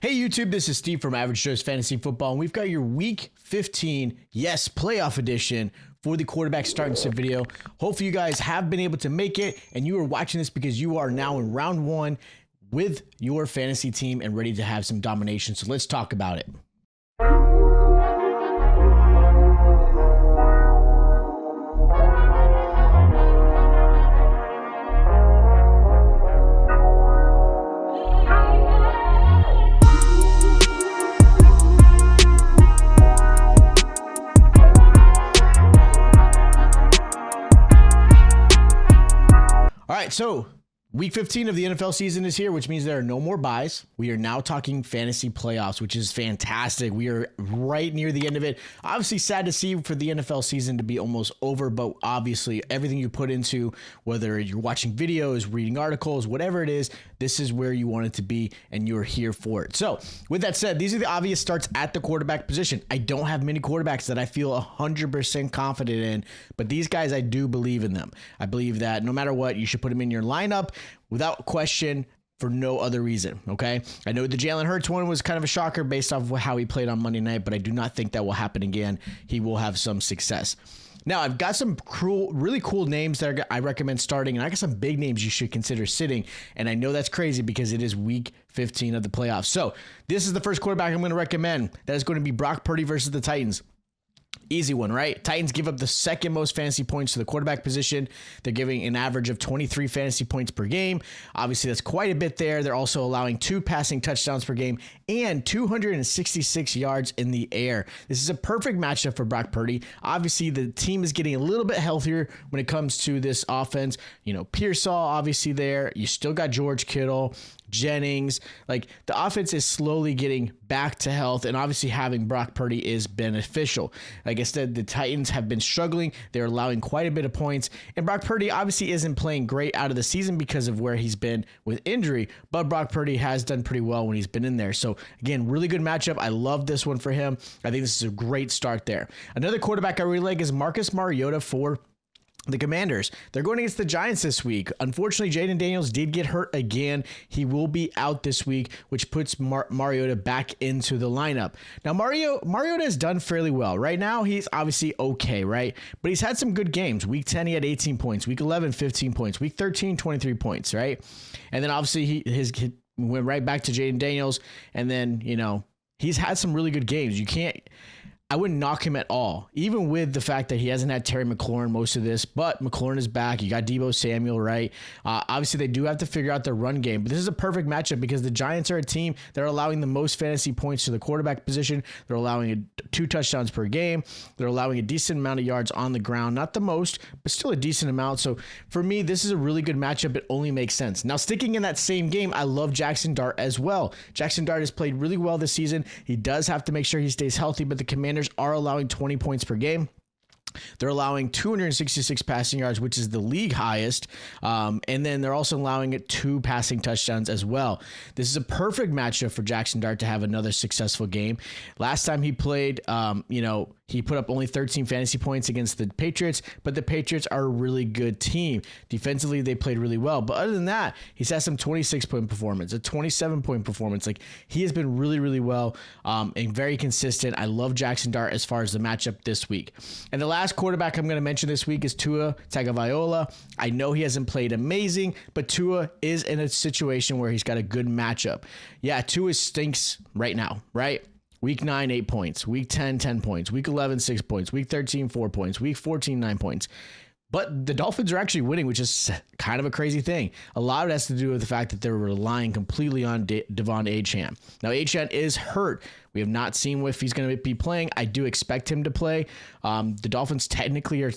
Hey YouTube, this is Steve from Average Joe's Fantasy Football, and we've got your Week 15, yes, playoff edition for the quarterback start and sit video. Hopefully you guys have been able to make it, and you are watching this because you are now in round one with your fantasy team and ready to have some domination. So let's talk about it. All right, so Week 15 of the NFL season is here, which means there are no more buys. We are now talking fantasy playoffs, which is fantastic. We are right near the end of it. Obviously, sad to see for the NFL season to be almost over, but obviously everything you put into, whether you're watching videos, reading articles, whatever it is, this is where you want it to be, and you're here for it. So with that said, these are the obvious starts at the quarterback position. I don't have many quarterbacks that I feel 100% confident in, but these guys, I do believe in them. I believe that no matter what, you should put them in your lineup without question for no other reason, okay? I know the Jalen Hurts one was kind of a shocker based off of how he played on Monday night, but I do not think that will happen again. He will have some success. Now, I've got some really cool names that I recommend starting, and I got some big names you should consider sitting, and I know that's crazy because it is Week 15 of the playoffs. So this is the first quarterback I'm going to recommend. That is going to be Brock Purdy versus the Titans. Easy one, right? Titans give up the second most fantasy points to the quarterback position. They're giving an average of 23 fantasy points per game. Obviously, that's quite a bit there. They're also allowing 2 passing touchdowns per game and 266 yards in the air. This is a perfect matchup for Brock Purdy. Obviously, the team is getting a little bit healthier when it comes to this offense. You know, Pearsall, obviously there. You still got George Kittle, Jennings. Like, the offense is slowly getting back to health, and obviously having Brock Purdy is beneficial. Like I said, the Titans have been struggling. They're allowing quite a bit of points, and Brock Purdy obviously isn't playing great out of the season because of where he's been with injury, but Brock Purdy has done pretty well when he's been in there. So again, really good matchup. I love this one for him. I think this is a great start there. Another quarterback I really like is Marcus Mariota for the Commanders. They're going against the Giants this week. Unfortunately, Jaden Daniels did get hurt again. He will be out this week, which puts Mariota back into the lineup. Now, Mariota has done fairly well. Right now, he's obviously okay, right? But he's had some good games. Week 10, he had 18 points. Week 11, 15 points. Week 13, 23 points, right? And then obviously he went right back to Jaden Daniels. And then, you know, he's had some really good games. I wouldn't knock him at all, even with the fact that he hasn't had Terry McLaurin most of this, but McLaurin is back. You got Deebo Samuel, right? Obviously, they do have to figure out their run game, but this is a perfect matchup because the Giants are a team that are allowing the most fantasy points to the quarterback position. They're allowing 2 touchdowns per game. They're allowing a decent amount of yards on the ground. Not the most, but still a decent amount. So for me, this is a really good matchup. It only makes sense. Now, sticking in that same game, I love Jackson Dart as well. Jackson Dart has played really well this season. He does have to make sure he stays healthy, but the Commanders are allowing 20 points per game. They're allowing 266 passing yards, which is the league highest. And then they're also allowing 2 passing touchdowns as well. This is a perfect matchup for Jackson Dart to have another successful game. Last time he played, he put up only 13 fantasy points against the Patriots, but the Patriots are a really good team. Defensively, they played really well. But other than that, he's had some 26-point performance, a 27-point performance. Like, he has been really, really well and very consistent. I love Jackson Dart as far as the matchup this week. And the last quarterback I'm going to mention this week is Tua Tagovailoa. I know he hasn't played amazing, but Tua is in a situation where he's got a good matchup. Yeah, Tua stinks right now, right? Week 9, 8 points. Week 10, 10 points. Week 11, 6 points. Week 13, 4 points. Week 14, 9 points. But the Dolphins are actually winning, which is kind of a crazy thing. A lot of it has to do with the fact that they're relying completely on Devon Achane. Now, Achane is hurt. We have not seen if he's going to be playing. I do expect him to play. The Dolphins technically are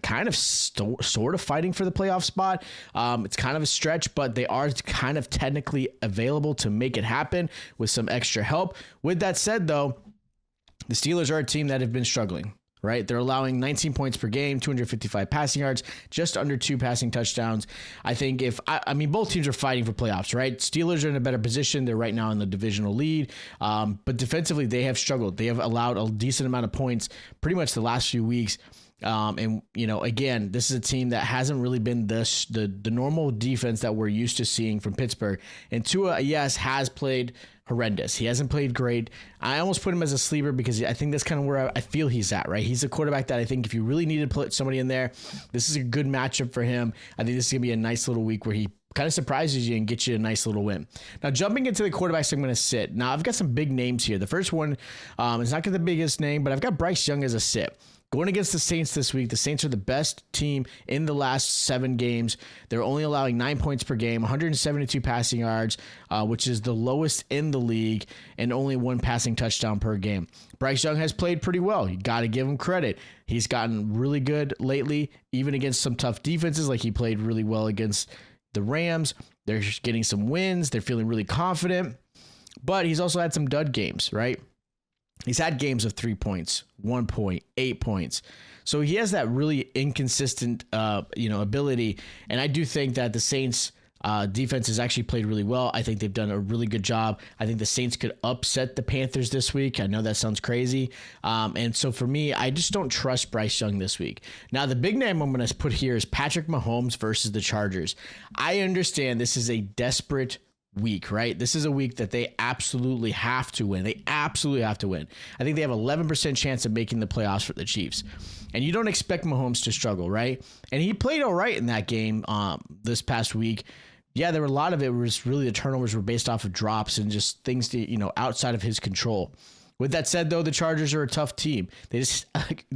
kind of sort of fighting for the playoff spot. It's kind of a stretch, but they are kind of technically available to make it happen with some extra help. With that said, though, the Steelers are a team that have been struggling. Right? They're allowing 19 points per game, 255 passing yards, just under 2 passing touchdowns. I think both teams are fighting for playoffs, right? Steelers are in a better position. They're right now in the divisional lead. But defensively, they have struggled. They have allowed a decent amount of points pretty much the last few weeks. And again, this is a team that hasn't really been the normal defense that we're used to seeing from Pittsburgh. And Tua, yes, has played horrendous. He hasn't played great. I almost put him as a sleeper because I think that's kind of where I feel he's at, right? He's a quarterback that I think if you really need to put somebody in there, this is a good matchup for him. I think this is going to be a nice little week where he kind of surprises you and gets you a nice little win. Now, jumping into the quarterbacks I'm going to sit. Now, I've got some big names here. The first one is not the biggest name, but I've got Bryce Young as a sit. Going against the Saints this week, the Saints are the best team in the last 7 games. They're only allowing 9 points per game, 172 passing yards, which is the lowest in the league, and only 1 passing touchdown per game. Bryce Young has played pretty well. You got to give him credit. He's gotten really good lately, even against some tough defenses, like he played really well against the Rams. They're getting some wins. They're feeling really confident, but he's also had some dud games, right? He's had games of 3 points, 1 point, 8 points. So he has that really inconsistent, ability. And I do think that the Saints defense has actually played really well. I think they've done a really good job. I think the Saints could upset the Panthers this week. I know that sounds crazy. And so for me, I just don't trust Bryce Young this week. Now, the big name I'm going to put here is Patrick Mahomes versus the Chargers. I understand this is a desperate week, right? This is a week that they absolutely have to win. They absolutely have to win. I think they have 11% chance of making the playoffs for the Chiefs. And you don't expect Mahomes to struggle, right? And he played all right in that game this past week. Yeah, there were a lot of it was really the turnovers were based off of drops and just things that, outside of his control. With that said, though, the Chargers are a tough team. They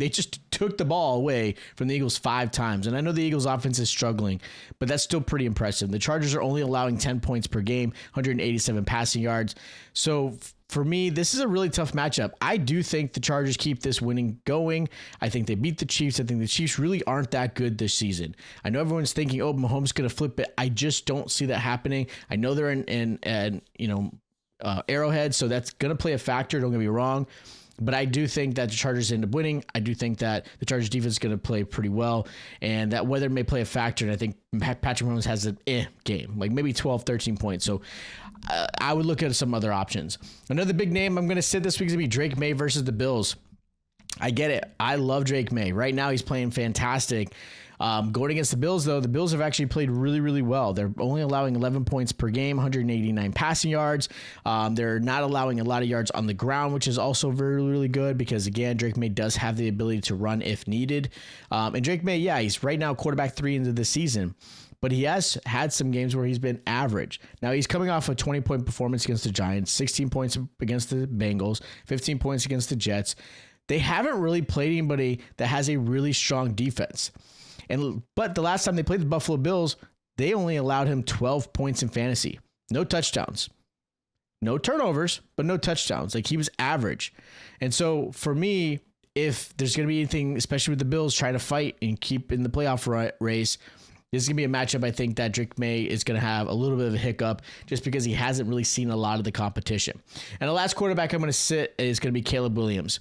just took the ball away from the Eagles 5 times. And I know the Eagles offense is struggling, but that's still pretty impressive. The Chargers are only allowing 10 points per game, 187 passing yards. So for me, this is a really tough matchup. I do think the Chargers keep this winning going. I think they beat the Chiefs. I think the Chiefs really aren't that good this season. I know everyone's thinking, oh, Mahomes going to flip it. I just don't see that happening. I know they're in Arrowhead, so that's going to play a factor, don't get me wrong, but I do think that the Chargers end up winning. I do think that the Chargers defense is going to play pretty well, and that weather may play a factor, and I think Patrick Mahomes has an game, like maybe 12, 13 points, so I would look at some other options. Another big name I'm going to sit this week is going to be Drake May versus the Bills. I get it. I love Drake May. Right now, he's playing fantastic. Going against the Bills, though, the Bills have actually played really, really well. They're only allowing 11 points per game, 189 passing yards. They're not allowing a lot of yards on the ground, which is also very, really good because, again, Drake May does have the ability to run if needed. And Drake May, yeah, he's right now quarterback 3 into the season, but he has had some games where he's been average. Now, he's coming off a 20-point performance against the Giants, 16 points against the Bengals, 15 points against the Jets. They haven't really played anybody that has a really strong defense. But the last time they played the Buffalo Bills, they only allowed him 12 points in fantasy. No touchdowns. No turnovers, but no touchdowns. Like, he was average. And so for me, if there's going to be anything, especially with the Bills trying to fight and keep in the playoff race, this is going to be a matchup I think that Drake May is going to have a little bit of a hiccup just because he hasn't really seen a lot of the competition. And the last quarterback I'm going to sit is going to be Caleb Williams.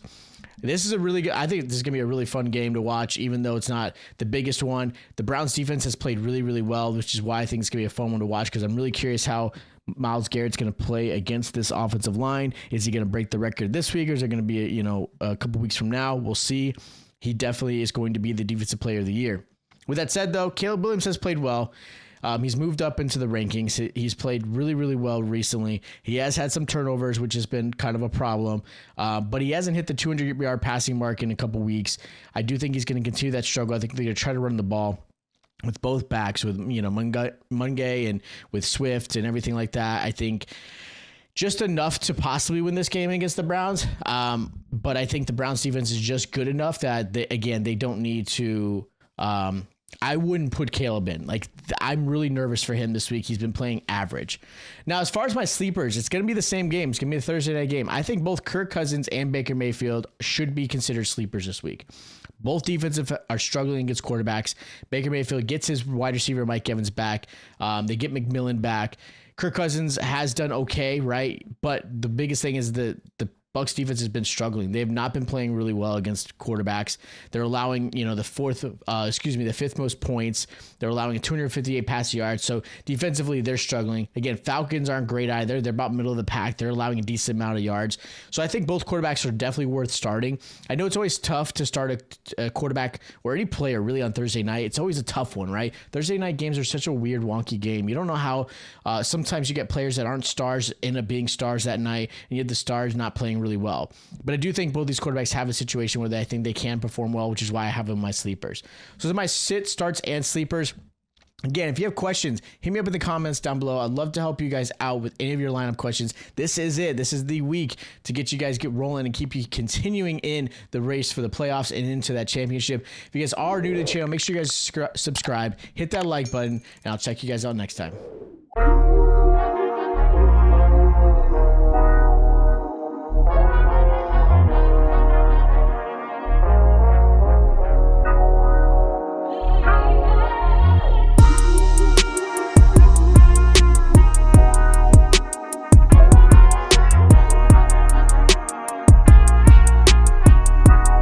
This is a really good, I think this is going to be a really fun game to watch, even though it's not the biggest one. The Browns defense has played really, really well, which is why I think it's going to be a fun one to watch because I'm really curious how Myles Garrett's going to play against this offensive line. Is he going to break the record this week or is it going to be, a couple weeks from now? We'll see. He definitely is going to be the defensive player of the year. With that said, though, Caleb Williams has played well. He's moved up into the rankings. He's played really, really well recently. He has had some turnovers, which has been kind of a problem, but he hasn't hit the 200-yard passing mark in a couple weeks. I do think he's going to continue that struggle. I think they're going to try to run the ball with both backs, with Mungay and with Swift and everything like that. I think just enough to possibly win this game against the Browns, but I think the Browns defense is just good enough that, they don't need to I wouldn't put Caleb in. I'm really nervous for him this week. He's been playing average. Now, as far as my sleepers, it's going to be the same game. It's going to be a Thursday night game. I think both Kirk Cousins and Baker Mayfield should be considered sleepers this week. Both defensive are struggling against quarterbacks. Baker Mayfield gets his wide receiver Mike Evans back. They get McMillan back. Kirk Cousins has done okay, right? But the biggest thing is the Bucs defense has been struggling. They have not been playing really well against quarterbacks. They're allowing, the fifth most points. They're allowing 258 passing yards. So defensively, they're struggling. Again, Falcons aren't great either. They're about middle of the pack. They're allowing a decent amount of yards. So I think both quarterbacks are definitely worth starting. I know it's always tough to start a quarterback or any player really on Thursday night. It's always a tough one, right? Thursday night games are such a weird, wonky game. You don't know how sometimes you get players that aren't stars end up being stars that night, and yet the stars not playing really well. But I do think both these quarterbacks have a situation where I think they can perform well, which is why I have them in my sleepers. So those are my sit, starts, and sleepers. Again, if you have questions, hit me up in the comments down below. I'd love to help you guys out with any of your lineup questions. This is it. This is the week to get you guys get rolling and keep you continuing in the race for the playoffs and into that championship. If you guys are new to the channel, make sure you guys subscribe, hit that like button, and I'll check you guys out next time.